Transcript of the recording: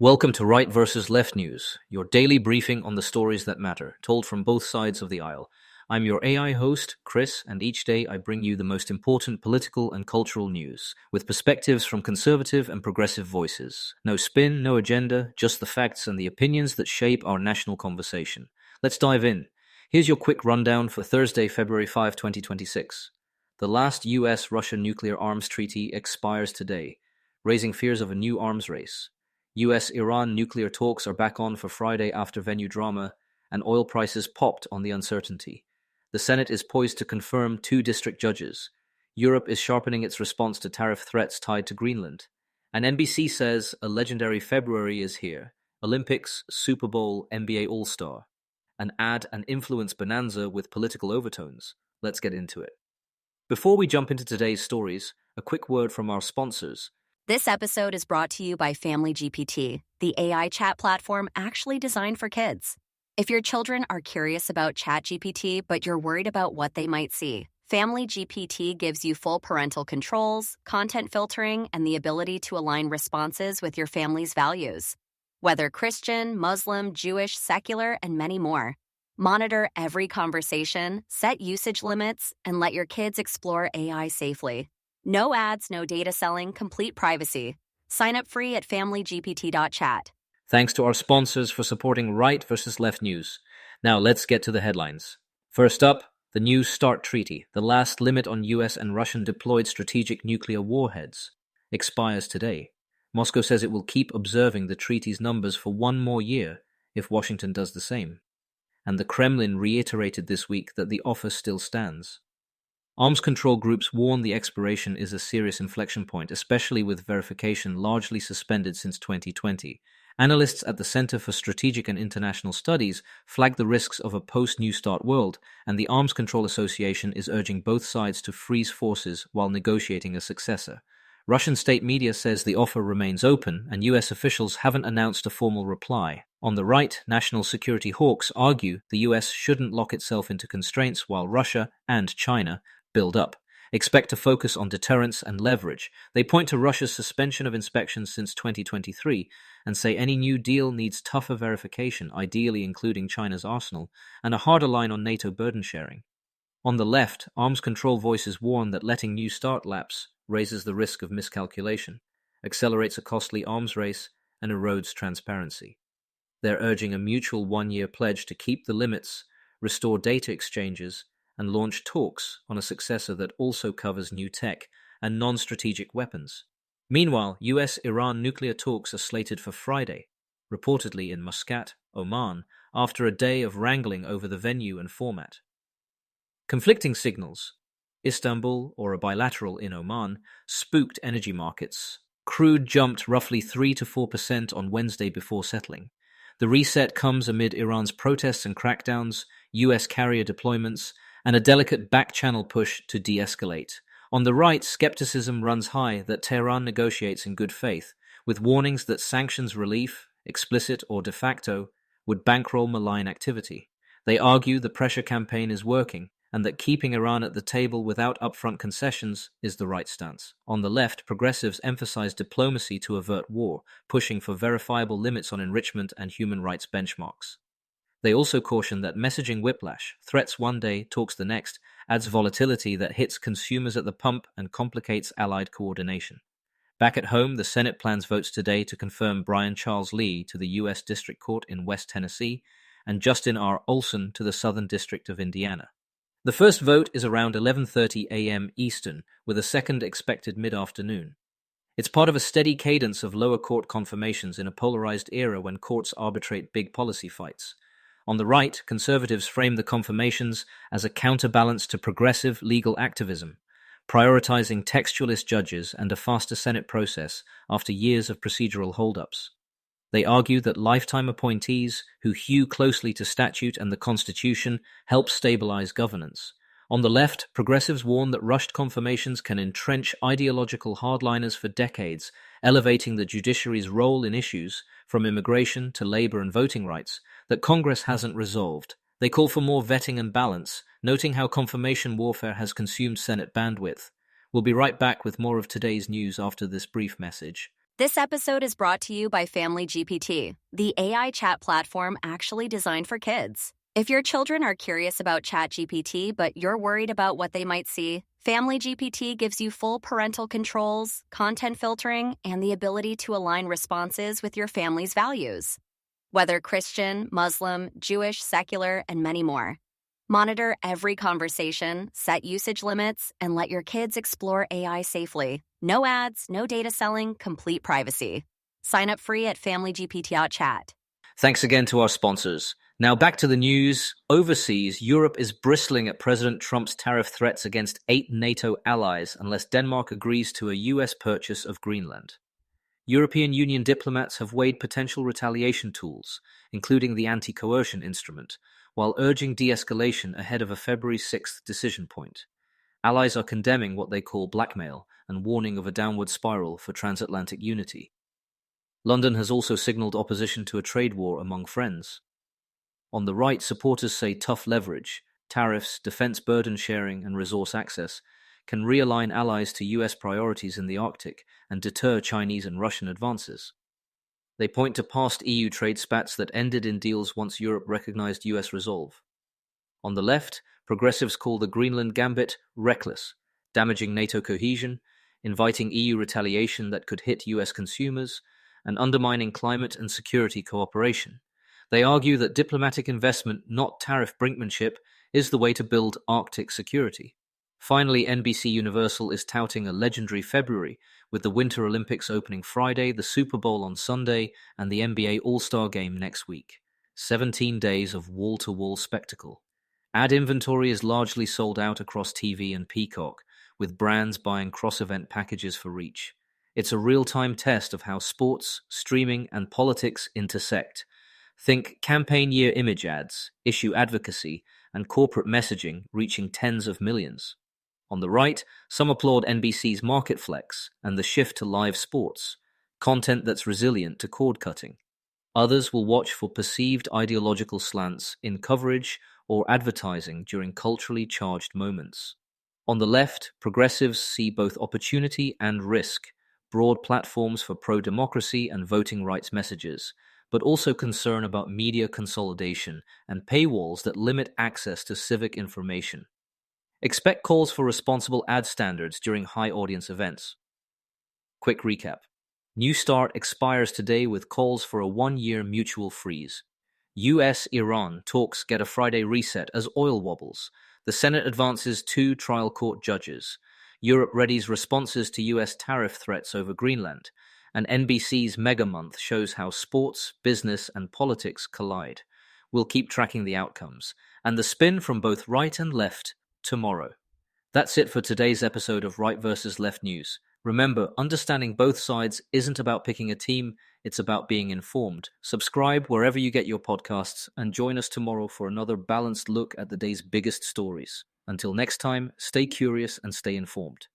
Welcome to Right versus Left News, your daily briefing on the stories that matter, told from both sides of the aisle. I'm your AI host, Chris, and each day I bring you the most important political and cultural news, with perspectives from conservative and progressive voices. No spin, no agenda, just the facts and the opinions that shape our national conversation. Let's dive in. Here's your quick rundown for Thursday, February 5, 2026. The last U.S.-Russia nuclear arms treaty expires today, raising fears of a new arms race. U.S. Iran nuclear talks are back on for Friday after venue drama, and oil prices popped on the uncertainty. The Senate is poised to confirm 2 district judges. Europe is sharpening its response to tariff threats tied to Greenland. And NBC says a legendary February is here. Olympics, Super Bowl, NBA All-Star. An ad and influence bonanza with political overtones. Let's get into it. Before we jump into today's stories, a quick word from our sponsors. This episode is brought to you by Family GPT, the AI chat platform actually designed for kids. If your children are curious about ChatGPT, but you're worried about what they might see, Family GPT gives you full parental controls, content filtering, and the ability to align responses with your family's values. Whether Christian, Muslim, Jewish, secular, and many more. Monitor every conversation, set usage limits, and let your kids explore AI safely. No ads, no data selling, complete privacy. Sign up free at familygpt.chat. Thanks to our sponsors for supporting Right versus Left News. Now let's get to the headlines. First up, the New START Treaty, the last limit on US and Russian deployed strategic nuclear warheads, expires today. Moscow says it will keep observing the treaty's numbers for 1 more year if Washington does the same. And the Kremlin reiterated this week that the offer still stands. Arms control groups warn the expiration is a serious inflection point, especially with verification largely suspended since 2020. Analysts at the Center for Strategic and International Studies flag the risks of a post-New START world, and the Arms Control Association is urging both sides to freeze forces while negotiating a successor. Russian state media says the offer remains open, and US officials haven't announced a formal reply. On the right, national security hawks argue the US shouldn't lock itself into constraints while Russia and China build up. Expect to focus on deterrence and leverage. They point to Russia's suspension of inspections since 2023 and say any new deal needs tougher verification, ideally including China's arsenal, and a harder line on NATO burden sharing. On the left, arms control voices warn that letting New START lapse raises the risk of miscalculation, accelerates a costly arms race, and erodes transparency. They're urging a mutual 1-year pledge to keep the limits, restore data exchanges, and launch talks on a successor that also covers new tech and non-strategic weapons. Meanwhile, U.S. Iran nuclear talks are slated for Friday, reportedly in Muscat, Oman, after a day of wrangling over the venue and format. Conflicting signals, Istanbul or a bilateral in Oman, spooked energy markets. Crude jumped roughly 3 to 4% on Wednesday before settling. The reset comes amid Iran's protests and crackdowns, U.S. carrier deployments, and a delicate back-channel push to de-escalate. On the right, skepticism runs high that Tehran negotiates in good faith, with warnings that sanctions relief, explicit or de facto, would bankroll malign activity. They argue the pressure campaign is working, and that keeping Iran at the table without upfront concessions is the right stance. On the left, progressives emphasize diplomacy to avert war, pushing for verifiable limits on enrichment and human rights benchmarks. They also caution that messaging whiplash, threats one day, talks the next, adds volatility that hits consumers at the pump and complicates allied coordination. Back at home, the Senate plans votes today to confirm Brian Charles Lee to the U.S. District Court in West Tennessee and Justin R. Olson to the Southern District of Indiana. The first vote is around 11:30 a.m. Eastern, with a second expected mid-afternoon. It's part of a steady cadence of lower court confirmations in a polarized era when courts arbitrate big policy fights. On the right, conservatives frame the confirmations as a counterbalance to progressive legal activism, prioritizing textualist judges and a faster Senate process after years of procedural holdups. They argue that lifetime appointees who hew closely to statute and the Constitution help stabilize governance. On the left, progressives warn that rushed confirmations can entrench ideological hardliners for decades, elevating the judiciary's role in issues, from immigration to labor and voting rights, that Congress hasn't resolved. They call for more vetting and balance, noting how confirmation warfare has consumed Senate bandwidth. We'll be right back with more of today's news after this brief message. This episode is brought to you by Family GPT, the AI chat platform actually designed for kids. If your children are curious about ChatGPT, but you're worried about what they might see, Family GPT gives you full parental controls, content filtering, and the ability to align responses with your family's values. Whether Christian, Muslim, Jewish, secular, and many more. Monitor every conversation, set usage limits, and let your kids explore AI safely. No ads, no data selling, complete privacy. Sign up free at familygpt.chat. Thanks again to our sponsors. Now back to the news. Overseas, Europe is bristling at President Trump's tariff threats against 8 NATO allies unless Denmark agrees to a US purchase of Greenland. European Union diplomats have weighed potential retaliation tools, including the anti-coercion instrument, while urging de-escalation ahead of a February 6th decision point. Allies are condemning what they call blackmail and warning of a downward spiral for transatlantic unity. London has also signaled opposition to a trade war among friends. On the right, supporters say tough leverage, tariffs, defense burden sharing, and resource access can realign allies to US priorities in the Arctic and deter Chinese and Russian advances. They point to past EU trade spats that ended in deals once Europe recognized US resolve. On the left, progressives call the Greenland gambit reckless, damaging NATO cohesion, inviting EU retaliation that could hit US consumers, and undermining climate and security cooperation. They argue that diplomatic investment, not tariff brinkmanship, is the way to build Arctic security. Finally, NBC Universal is touting a legendary February, with the Winter Olympics opening Friday, the Super Bowl on Sunday, and the NBA All-Star Game next week. 17 days of wall-to-wall spectacle. Ad inventory is largely sold out across TV and Peacock, with brands buying cross-event packages for reach. It's a real-time test of how sports, streaming, and politics intersect. Think campaign year image ads, issue advocacy, and corporate messaging reaching tens of millions. On the right, some applaud NBC's market flex and the shift to live sports, content that's resilient to cord cutting. Others will watch for perceived ideological slants in coverage or advertising during culturally charged moments. On the left, progressives see both opportunity and risk, broad platforms for pro-democracy and voting rights messages, but also concern about media consolidation and paywalls that limit access to civic information. Expect calls for responsible ad standards during high-audience events. Quick recap. New START expires today with calls for a 1-year mutual freeze. U.S. Iran talks get a Friday reset as oil wobbles. The Senate advances 2 trial court judges. Europe readies responses to U.S. tariff threats over Greenland. And NBC's Mega Month shows how sports, business, and politics collide. We'll keep tracking the outcomes. And the spin from both right and left tomorrow. That's it for today's episode of Right versus Left News. Remember, understanding both sides isn't about picking a team, it's about being informed. Subscribe wherever you get your podcasts and join us tomorrow for another balanced look at the day's biggest stories. Until next time, stay curious and stay informed.